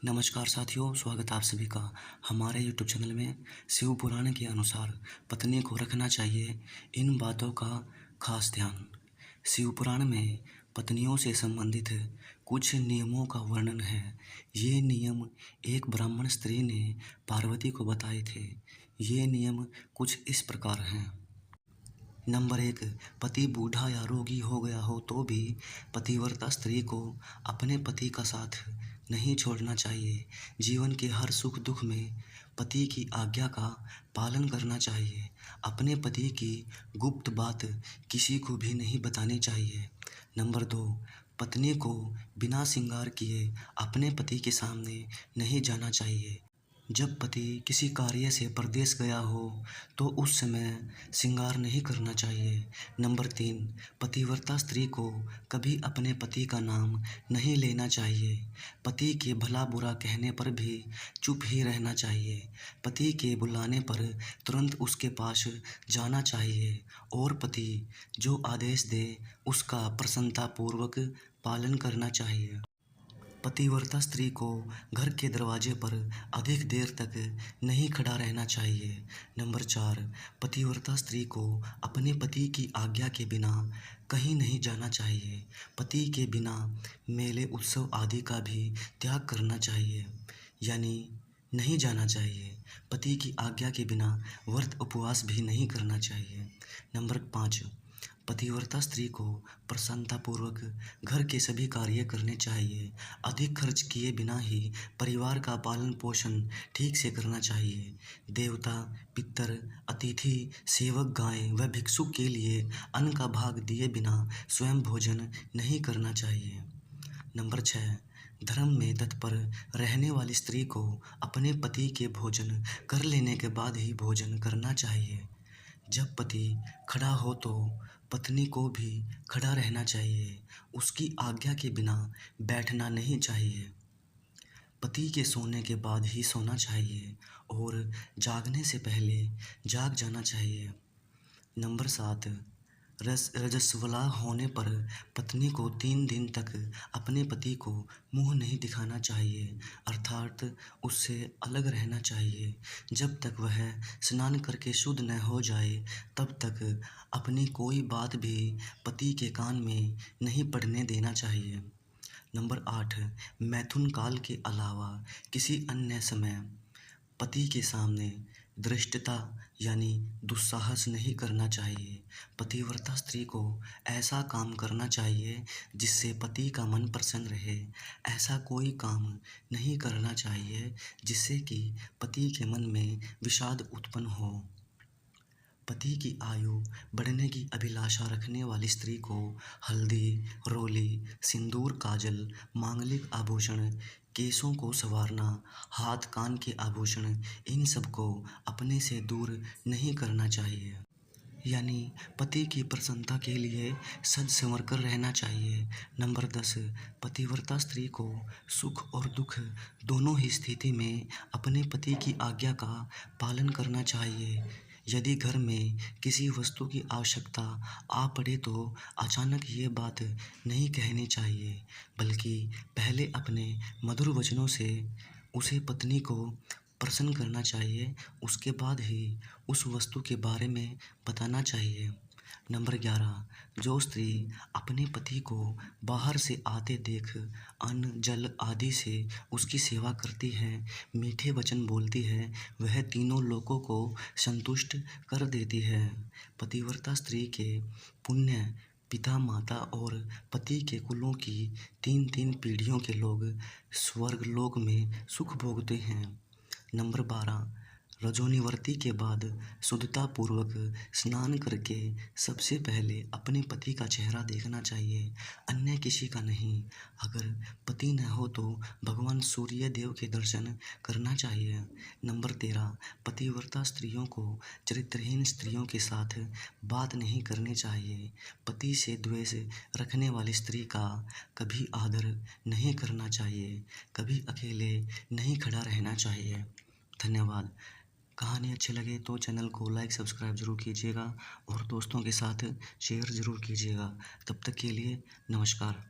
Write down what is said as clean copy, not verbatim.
नमस्कार साथियों, स्वागत है आप सभी का हमारे YouTube चैनल में। शिव पुराण के अनुसार पत्नी को रखना चाहिए इन बातों का खास ध्यान। शिव पुराण में पत्नियों से संबंधित कुछ नियमों का वर्णन है। ये नियम एक ब्राह्मण स्त्री ने पार्वती को बताए थे। ये नियम कुछ इस प्रकार हैं। नंबर 1, पति बूढ़ा या रोगी हो गया हो तो भी पतिव्रता स्त्री को अपने पति का साथ नहीं छोड़ना चाहिए। जीवन के हर सुख दुख में पति की आज्ञा का पालन करना चाहिए। अपने पति की गुप्त बात किसी को भी नहीं बतानी चाहिए। नंबर 2, पत्नी को बिना श्रृंगार किए अपने पति के सामने नहीं जाना चाहिए। जब पति किसी कार्य से परदेश गया हो तो उस समय श्रृंगार नहीं करना चाहिए। नंबर 3, पतिव्रता स्त्री को कभी अपने पति का नाम नहीं लेना चाहिए। पति के भला बुरा कहने पर भी चुप ही रहना चाहिए। पति के बुलाने पर तुरंत उसके पास जाना चाहिए और पति जो आदेश दे उसका प्रसन्नतापूर्वक पालन करना चाहिए। पतिव्रता स्त्री को घर के दरवाजे पर अधिक देर तक नहीं खड़ा रहना चाहिए। नंबर 4, पतिव्रता स्त्री को अपने पति की आज्ञा के बिना कहीं नहीं जाना चाहिए। पति के बिना मेले उत्सव आदि का भी त्याग करना चाहिए, यानी नहीं जाना चाहिए। पति की आज्ञा के बिना व्रत उपवास भी नहीं करना चाहिए। नंबर 5, पतिव्रता स्त्री को प्रसन्नतापूर्वक घर के सभी कार्य करने चाहिए। अधिक खर्च किए बिना ही परिवार का पालन पोषण ठीक से करना चाहिए। देवता, पितर, अतिथि, सेवक, गाय व भिक्षुक के लिए अन्न का भाग दिए बिना स्वयं भोजन नहीं करना चाहिए। नंबर 6, धर्म में तत्पर रहने वाली स्त्री को अपने पति के भोजन कर लेने के बाद ही भोजन करना चाहिए। जब पति खड़ा हो तो पत्नी को भी खड़ा रहना चाहिए। उसकी आज्ञा के बिना बैठना नहीं चाहिए। पति के सोने के बाद ही सोना चाहिए और जागने से पहले जाग जाना चाहिए। नंबर 7, रजस्वला होने पर पत्नी को 3 दिन तक अपने पति को मुंह नहीं दिखाना चाहिए, अर्थात उससे अलग रहना चाहिए। जब तक वह स्नान करके शुद्ध न हो जाए तब तक अपनी कोई बात भी पति के कान में नहीं पड़ने देना चाहिए। नंबर 8, मैथुन काल के अलावा किसी अन्य समय पति के सामने धृष्टता यानी दुस्साहस नहीं करना चाहिए। पतिव्रता स्त्री को ऐसा काम करना चाहिए जिससे पति का मन प्रसन्न रहे। ऐसा कोई काम नहीं करना चाहिए जिससे कि पति के मन में विषाद उत्पन्न हो। पति की आयु बढ़ने की अभिलाषा रखने वाली स्त्री को हल्दी, रोली, सिंदूर, काजल, मांगलिक आभूषण, केशों को संवारना, हाथ कान के आभूषण, इन सब को अपने से दूर नहीं करना चाहिए। यानी पति की प्रसन्नता के लिए सज संवर कर रहना चाहिए। नंबर 10, पतिव्रता स्त्री को सुख और दुख दोनों ही स्थिति में अपने पति की आज्ञा का पालन करना चाहिए। यदि घर में किसी वस्तु की आवश्यकता आ पड़े तो अचानक ये बात नहीं कहनी चाहिए, बल्कि पहले अपने मधुर वचनों से उसे पत्नी को प्रसन्न करना चाहिए, उसके बाद ही उस वस्तु के बारे में बताना चाहिए। नंबर 11, जो स्त्री अपने पति को बाहर से आते देख अन्न जल आदि से उसकी सेवा करती है, मीठे वचन बोलती है, वह तीनों लोगों को संतुष्ट कर देती है। पतिव्रता स्त्री के पुण्य पिता, माता और पति के कुलों की 3-3 पीढ़ियों के लोग स्वर्गलोक में सुख भोगते हैं। नंबर 12, रजोनिवृत्ति के बाद शुद्धता पूर्वक स्नान करके सबसे पहले अपने पति का चेहरा देखना चाहिए, अन्य किसी का नहीं। अगर पति न हो तो भगवान सूर्य देव के दर्शन करना चाहिए। नंबर 13, पतिव्रता स्त्रियों को चरित्रहीन स्त्रियों के साथ बात नहीं करनी चाहिए। पति से द्वेष रखने वाली स्त्री का कभी आदर नहीं करना चाहिए, कभी अकेले नहीं खड़ा रहना चाहिए। धन्यवाद। कहानी अच्छी लगे तो चैनल को लाइक सब्सक्राइब ज़रूर कीजिएगा और दोस्तों के साथ शेयर ज़रूर कीजिएगा। तब तक के लिए नमस्कार।